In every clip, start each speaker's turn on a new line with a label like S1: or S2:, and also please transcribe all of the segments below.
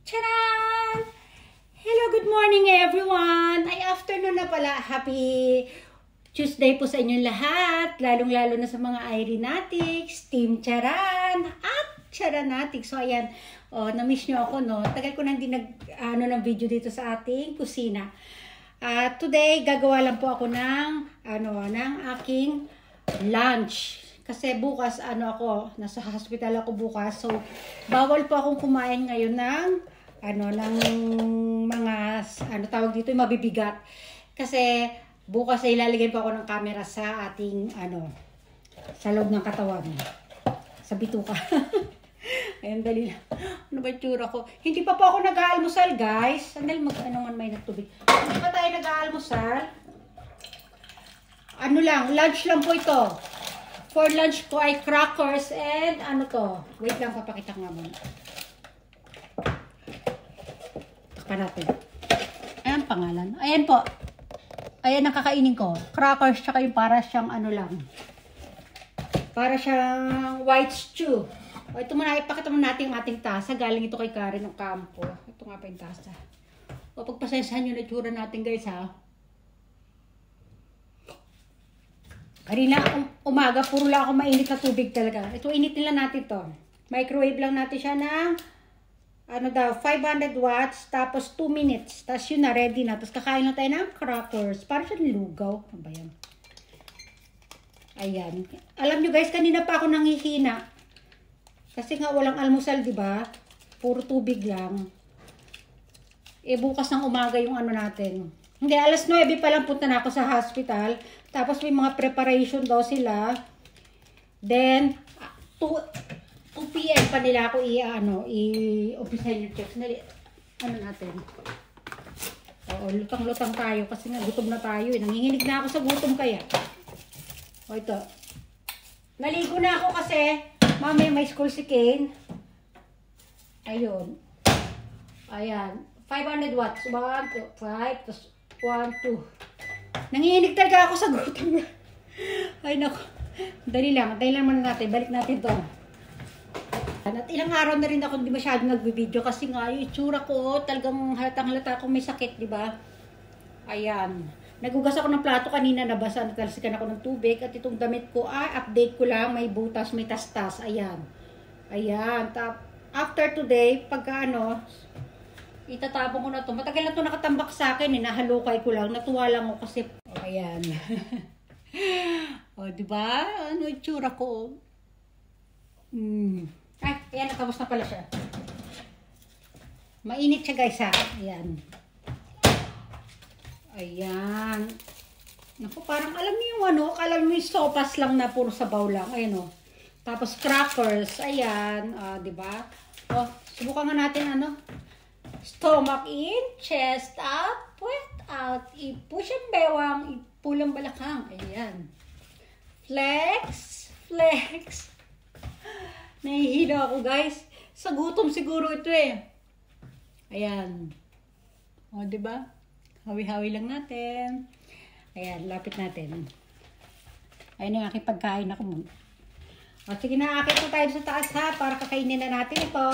S1: Charan! Hello, good morning everyone! Ay, afternoon na pala. Happy Tuesday po sa inyong lahat. Lalong-lalo na sa mga Irenatics, Team Charan, at Charanatics. So, ayan. Na-miss nyo ako, no? Tagal ko nang hindi ng video dito sa ating kusina. Today, gagawa lang po ako ng aking lunch. Kasi bukas, nasa hospital ako bukas. So, bawal po akong kumain ngayon ng mga, tawag dito, yung mabibigat. Kasi, bukas ay ilalagay po ako ng camera sa ating, sa loob ng katawan. Sa bituka. Ayun, dali na. Ano ba yung tsura ko? Hindi pa po ako nag-aalmusal, guys. Sandali, may nagtubig. Hindi pa tayo nag-aalmusal. Lunch lang po ito. For lunch ko ay crackers and wait lang, papakita ko nga muna. Takpan natin. Ayan pangalan. Ayan po. Ayan ang kakainin ko. Crackers, tsaka yung para siyang para siyang white stew. O, ito muna, ipakita mo natin yung ating tasa. Galing ito kay Karen ng kampo. Ito nga pa yung tasa. O, pagpasensahan yung natsura natin, guys, ha. Kanina, umaga, puro lang ako mainit na tubig talaga. Ito, initin lang natin to. Microwave lang natin siya ng 500 watts, tapos 2 minutes. Tapos yun na, ready na. Tapos kakain na tayo ng crackers. Para siya lugaw. Ano ba yan? Ayan. Alam nyo guys, kanina pa ako nanghihina. Kasi nga walang almusal, di ba? Puro tubig lang. Bukas ng umaga yung natin. Hindi, alas 9 pa lang punta na ako sa hospital. Tapos may mga preparation daw sila. Then, 2 p.m. pa nila ako i-official yung checks. Natin. Oo, lutang-lutang tayo kasi nga gutom na tayo. Nanginginig na ako sa gutom kaya. O, ito. Naligo na ako kasi mamaya may school si Kane. Ayun. Ayan. 500 watts. 1, 2, 5. Tapos 1, 2. Nanginginig talaga ako sa gutom. Ay, naku. Dali lang muna natin. Balik natin to. At ilang araw na rin ako hindi masyadong nagbe-video kasi nga yung itsura ko talagang halatang-halata akong may sakit, di ba? Ayan. Nagugas ako ng plato kanina, nabasa, natalsikan ako ng tubig at itong damit ko, update ko lang, may butas, may tastas. Ayan. Ayan. After today, pagka itatapon ko na to. Matagal na to nakatambak sa akin, nahalukay ko lang. Natuwa lang ako kasi, ayan. O, di ba? Ano itsura ko? Ay, ayan, natapos na pala siya. Mainit siya guys ha. Ayan. Ayan. Naku, parang alam niyo yung alam niyo yung sopas lang na puro sabaw lang. Ayan o. Tapos crackers. Ayan. Di ba? O, subukan nga natin stomach in, chest out, puwet out. I-push ang bewang, ipulang balakang. Ayan. Flex, flex. Nahihina ako guys. Sa gutom siguro ito eh. Ayan. O, diba? Hawi-hawi lang natin. Ayan, lapit natin. Ayan yung aking pagkain ako muna. O, sige na, akit na tayo sa taas ha. Para kakainin na natin ito.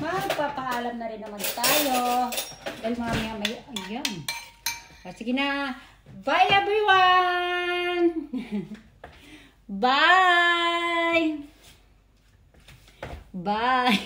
S1: Magpapaalam na rin naman tayo. Dahil mamaya may, ayan. O, sige na. Bye everyone! Bye! Bye!